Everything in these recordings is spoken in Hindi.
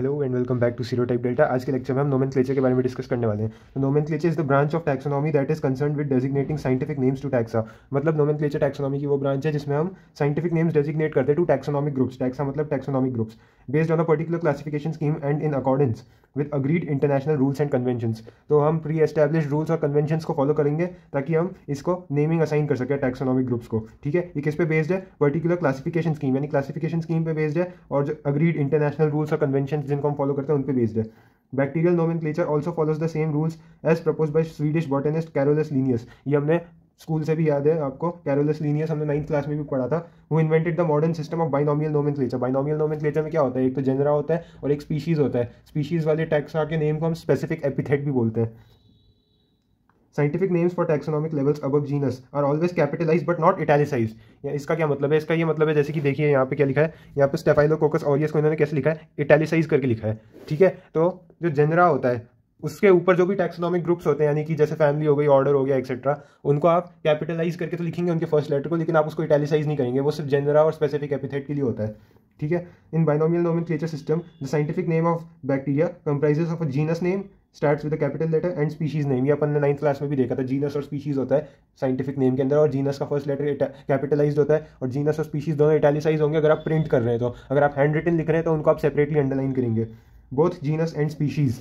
Hello and welcome back to serotype delta. आज के लेक्चर में हम नोमेनक्लेचर के बारे में डिस्कस करने वाले हैं। तो nomenclature is the branch of taxonomy that is concerned with designating scientific names to taxa. मतलब नोमेनक्लेचर टैक्सोनॉमी की वो ब्रांच है जिसमें हम साइंटिफिक नेम्स डेजिग्नेट करते हैं टू टैक्सोनॉमिक ग्रुप्स। टैक्सा मतलब taxonomic groups based on a particular classification scheme and in accordance with agreed international rules and conventions. तो हम प्री एस्टैब्लिश रूल्स और कन्वेंशंस को फॉलो करेंगे ताकि हम इसको नेमिंग असाइन कर सकें टैक्सोनॉमिक ग्रुप्स को। ठीक है, ये किस पे बेस्ड है? पर्टिकुलर क्लासिफिकेशन स्कीम, यानी क्लासिफिकेशन स्कीम पे बेस्ड है, और जो अग्रीड इंटरनेशनल रूल्स और कन्वेंशंस जिनको हम फॉलो करते हैं उन पे बेस्ड है। Bacterial nomenclature also follows the same rules as propose by Swedish botanist Carolus Linnaeus. ये हमने स्कूल से भी याद है आपको, कैरोलस लीनियस हमने 9th क्लास में भी पढ़ा था। वो invented the modern system of binomial nomenclature. Binomial nomenclature में क्या होता है? एक तो जेनरा होता है और एक स्पीशीज होता है। स्पीशीज वाले टैक्सा के नेम को हम स्पेसिफिक एपिथेट भी बोलते हैं। Scientific names for taxonomic levels above genus are always capitalized but not italicized। या इसका क्या मतलब है? इसका ये मतलब है, जैसे कि देखिए यहाँ पे क्या लिखा है, यहाँ पे स्टेफाइलोकोकस ऑरियस को इन्होंने कैसे लिखा है? इटैलिसाइज करके लिखा है। ठीक है, तो जो जेनरा होता है उसके ऊपर जो भी टैक्सोनॉमिक ग्रुप्स होते हैं, यानी कि जैसे फैमिली हो गई, ऑर्डर हो गया, एक्सेट्रा, उनको आप कैपिटलाइज करके तो लिखेंगे उनके फर्स्ट लेटर को, लेकिन आप उसको इटैलिसाइज नहीं करेंगे। वो सिर्फ जेनरा और स्पेसिफिक एपिथेट के लिए होता है। ठीक है, in binomial nomenclature system the scientific name of bacteria comprises of a genus name starts with a capital letter and species name. ये अपन ने 9th क्लास में भी देखा था। जीनस और स्पीशीज होता है साइंटिफिक नेम के अंदर, और जीनस का फर्स्ट लेटर कैपिटलाइज्ड होता है और जीनस और स्पीशीज दोनों इटैलिसाइज होंगे अगर आप प्रिंट कर रहे हैं। तो अगर आप हैंड रिटन लिख रहे हैं तो उनको आप सेपरेटली अंडरलाइन करेंगे। Both genus and species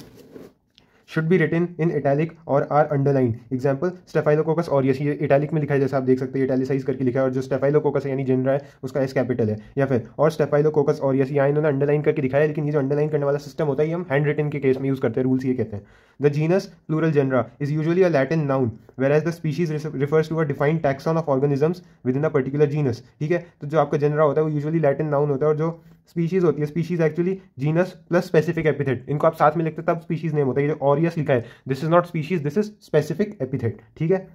should be written in italic or are underlined। Example staphylococcus aureus, ये इटैलिक में लिखा है जैसे आप देख सकते हैं, इटैलिसाइज करके लिखा है, और जो स्टेफाइलोकोकस है यानी जेनरा है उसका एस कैपिटल है। या फिर और स्टेफाइलोकोकस ऑरियस यहाँ इन्होंने अंडरलाइन करके दिखाया है, लेकिन ये जो अंडरलाइन करने वाला सिस्टम होता है ये हम हैंड रिटन के केस में यूज करते हैं। रूल्स ये कहते हैं the genus plural genera is usually a Latin noun whereas the species refers to a defined taxon of organisms within a particular genus। ठीक है, तो जो आपका जेनरा होता है वो यूजुअली लैटिन नाउन होता है, और जो स्पीशीज होती है, species actually genus plus specific epithet, इनको आप साथ में लिखते तब स्पीशीज नेम होता है। ये जो ऑरियस लिखा है, this is not species, this is specific epithet. ठीक है,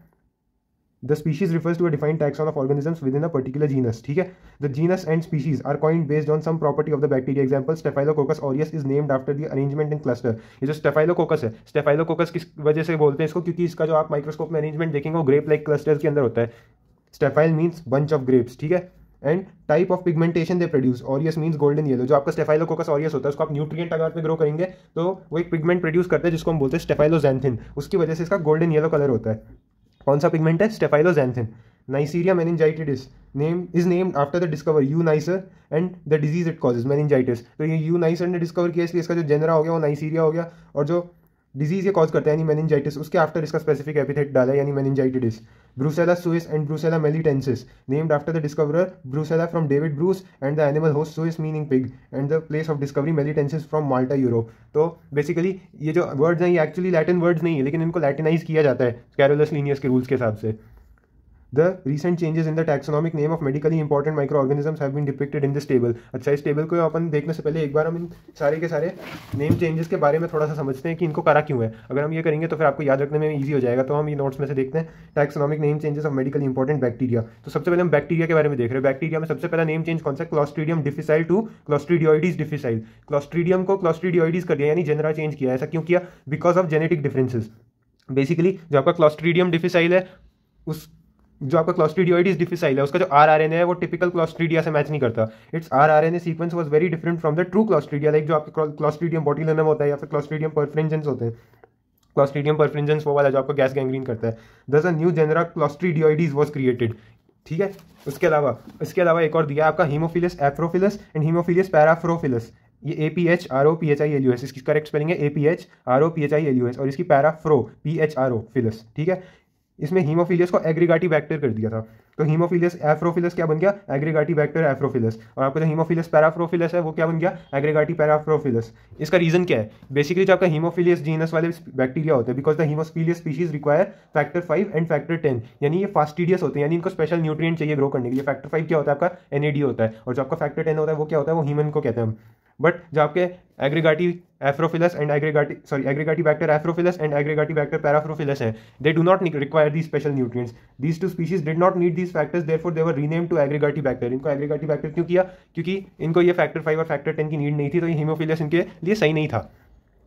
the species refers to a defined taxon of organisms within a particular genus. ठीक है, the genus and species are coined based on some property of the bacteria. Example Staphylococcus aureus is named after the arrangement in cluster. ये जो स्टेफाइलोकोकस है, स्टेफाइलोकोकस किस वजह से बोलते हैं इसको? क्योंकि इसका जो आप माइक्रोस्कोप में अरेंजमेंट देखेंगे वो ग्रेप लाइक क्लस्टर्स के अंदर होता है। स्टेफाइल मीन्स बंच ऑफ ग्रेप्स। ठीक है, and type of pigmentation they produce, aureus means golden yellow. जो आपका स्टेफाइलोकोकस ऑरियस होता है उसको आप न्यूट्रिएंट आकार पे ग्रो करेंगे तो वो एक पिगमेंट प्रोड्यूस करता है जिसको हम बोलते हैं स्टेफाइलोजैंथिन। उसकी वजह से इसका गोल्डन येलो कलर होता है। कौन सा पिगमेंट है? Staphyloxanthin. Neisseria meningitidis name is named after the discover you Neisser and the disease it causes meningitis. तो ये यू नाइसर ने डिस्कवर किया, इसलिए इसका जो जेनरा हो गया वो नाइसीरिया हो गया, और जो डिजीज ये कॉज करता है यानी मेनिंजाइटिस, उसके आफ्टर इसका स्पेसिफिक एपिथेट डाला है यानी meningitis. Brucella suis and Brucella melitensis named after the discoverer Brucella from David Bruce and the animal host suis meaning pig and the place of discovery melitensis from Malta Europe. तो बेसिकली ये जो वर्ड्स हैं ये एक्चुअली लैटिन वर्ड्स नहीं है, लेकिन इनको लैटिनाइज किया जाता है कैरोलस लीनियस के रूल्स के हिसाब से। The recent changes in the taxonomic name of medically important microorganisms have been depicted in this table। अच्छा, इस टेबल को अपन देखने से पहले एक बार हम इन सारे के सारे नेम चेंजेस के बारे में थोड़ा सा समझते हैं कि इनको करा क्यों है। अगर हम ये करेंगे तो फिर आपको याद रखने में ईजी हो जाएगा। तो हम ये नोट्स में से देखते हैं taxonomic name changes of medically important bacteria. तो सबसे पहले हम बैक्टीरिया के बारे में देख रहे हैं। बैक्टीरिया में सबसे पहला नेम चेंज कौन सा? Clostridium difficile to Clostridioides difficile. Clostridium को क्लॉस्ट्रीडियोइडिस कर दिया यानी जेनरा चेंज किया। ऐसा क्यों किया? Because of genetic differences. Basically जो आपका क्लॉस्ट्रीडियम डिफिसाइल है, उस जो आपका क्लॉस्ट्रीडियोइडिस डिफिसाइल है उसका जो आरआरएनए है वो टिपिकल क्लॉस्ट्रीडिया से मैच नहीं करता। Its rRNA sequence was very different from the true Clostridia. Like जो आपके क्लॉस्ट्रीडियम बोट्यूलिनम होता है या फिर क्लॉस्ट्रीडियम परफ्रिंजेंस होते हैं। क्लॉस्ट्रीडियम परफ्रिंजेंस वो वाला जो आपका गैस गैंग्रीन करता है। Thus a new genera Clostridioides was created. ठीक है, इसके अलावा एक और दिया आपका Haemophilus aphrophilus and Haemophilus paraphrophilus. ये APHROPHILUS, इसकी करेक्ट स्पेलिंग है APHROPHILUS, और इसकी पैराफ्रो PHRO फिलस। ठीक है, इसमें हीमोफिलियस को एग्रीगाटी बैक्टर कर दिया था। तो हीमोफिलियस एफ्रोफिलस क्या बन गया? एग्रीगाटी बैक्टर एफ्रोफिलस। और आपका जो हीमोफिलियस पैराफ्रोफिलस है वो क्या बन गया? एग्रीगाटी पैराफ्रोफिलस। इसका रीजन क्या है? बेसिकली जो आपका हीमोफिलियस जीनस वाले बैक्टीरिया होते हैं, because the Haemophilus species require factor 5 and factor 10, यानी ये फास्टिडियस होते हैं, यानी इनको स्पेशल न्यूट्रिएंट चाहिए ग्रो करने के लिए। फैक्टर 5 क्या होता है आपका? NAD होता है, और जो आपका फैक्टर 10 होता है वो क्या होता है? वो हीमन को कहते हैं हम। बट जो आपके एग्रीगाटी एफ्रोफिलस एंड एग्रीगाटी बैक्टर एफ्रोफिलस एंड एग्रीगाटी बैक्टर पैराफ्रोफिलस है, they do not require these special nutrients. These two species did not need these factors, therefore they were renamed to Aggregatibacter. इनको एग्रीगाटी बैक्टर क्यों किया? क्योंकि इनको ये फैक्टर 5 और फैक्टर 10 की नीड नहीं थी, तो ये हीमोफिलियस इनके लिए सही नहीं था।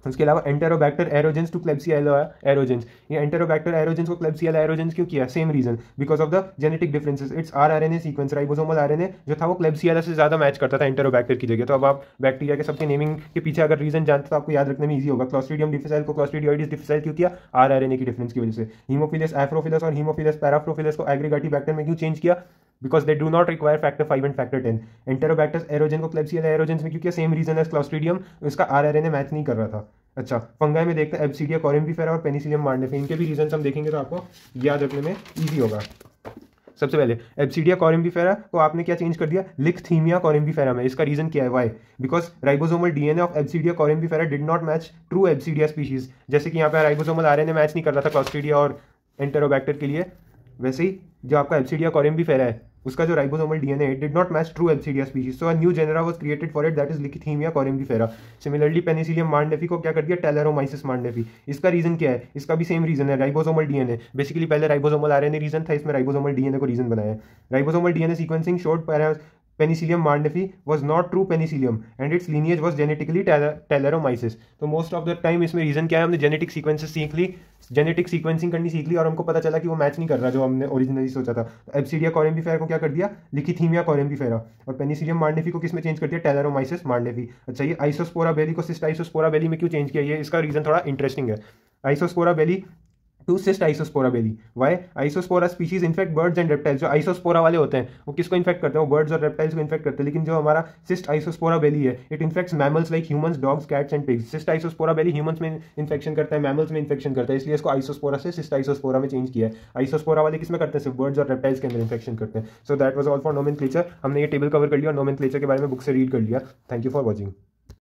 उसके अलावा एंटेरोबैक्टर एरोजेंस टू क्लेब्सिएला एरोजेंस, ये एंटेरोबैक्टर एरोजेंस को क्लेब्सिएला एरोजेंस क्यों किया? Same reason, because of the genetic differences. It's rRNA sequence, ribosomal RNA जो था वो क्लेब्सिएला से ज्यादा मैच करता था एंटेरोबैक्टर की जगह। तो अब आप बैक्टीरिया के सबके नेमिंग के पीछे अगर रीजन जानते तो आपको याद रखने में ईजी होगा। क्लॉस्ट्रीडियम डिफिसाइल को क्लॉस्ट्रीडियोइडिस डिफिसाइल क्यों किया? आरआरएनए की डिफरेंस की वजह से। हीमोफिलस एफ्रोफिलस और हीमोफिलस पैराफ्रोफिलस को एग्रीगेटिव बैक्टर में क्यों चेंज किया? Because they do not require factor 5 and factor 10। Enterobacters aerogenes को क्लेब्सिएला एरोजेंस में क्योंकि सेम रीजन एज क्लॉस्ट्रीडियम, इसका आरआरएनए मैच नहीं कर रहा था। अच्छा, फंगाई में देखते हैं एब्सीडिया कोरिम्बिफेरा और पेनिसिलियम मांडेफे, इनके भी रीजन हम देखेंगे तो आपको याद रखने में ईजी होगा। सबसे पहले एब्सीडिया कोरिम्बिफेरा को आपने क्या चेंज कर दिया? लिक्थीमिया कोरिम्बिफेरा में। इसका रीजन क्या है? Why? Because ribosomal DNA of Absidia corymbifera did not match true Absidia species. जैसे कि यहाँ पे राइबोसोमल आरएनए मैच नहीं कर रहा था क्लॉस्ट्रीडिया और एंटेरोबैक्टर के लिए, वैसे ही जो आपका एब्सीडिया कोरिम्बिफेरा है उसका जो ribosomal DNA did not match true Absidia species, so a new genera was created for it, that is Lichtheimia corymbifera. Similarly Penicillium marneffei को क्या कर दिया? टेलेरोमाइसिस मांडेफी। इसका रीजन क्या है? इसका भी सेम रीजन है, राइबोसोमल डीएनए। बेसिकली पहले राइबोसोमल आरएनए रीजन था, इसमें राइबोसोमल डीएनए को रीजन बनाया है। Ribosomal DNA sequencing showed Penicillium मांडेफी was not true penicillium and its lineage was genetically Talaromyces। तो मोस्ट ऑफ द टाइम इसमें रीजन क्या है? हमने जेनेटिक सीक्वेंसेस सीख ली, जेनेटिक सीक्वेंसिंग करनी सीख ली और हमको पता चला कि वो मैच नहीं कर रहा जो हमने ओरिजिनली सोचा था। तो एब्सीडिया कोरिम्बिफेरा को क्या कर दिया? लिकिथीमिया कोरिम्बिफेरा। और पेनिसिलियम मांडेफी को किसमें चेंज कर दिया? टेलेरोमाइसिस मांडेफी। अच्छा, ये आइसोस्पोरा बेली को सिस्ट आइसोस्पोरा बेली में क्यों चेंज किया? ये इसका रीजन थोड़ा इंटरेस्टिंग है। Isospora belli to Cystoisospora belli. Why? Isospora species infect birds and reptiles. जो आइसोस्पोरा वाले होते हैं वो किसको इन्फेक्ट करते हैं? वो बर्ड्स और रेप्टाइल्स को इन्फेक्ट करते हैं। लेकिन जो हमारा सिस्ट आइसोस्पोरा बेली है, it infects mammals like humans, dogs, cats and pigs. Cystoisospora belli humans में इन्फेक्शन करता है, मैमल्स में इन्फेक्शन करता है, इसलिए इसको आइसोस्पोरा से सिस्ट आइसोस्पोरा में चेंज किया है। आइसोस्पोरा वाले किसमें करते हैं? सिर्फ बर्ड्स और रेप्टाइल्स के अंदर इन्फेक्शन करते हैं। So that was all for nomenclature. हमने ये टेबल कवर कर लिया और नोमेनक्लेचर के बारे में बुक से रीड कर लिया। Thank you for watching.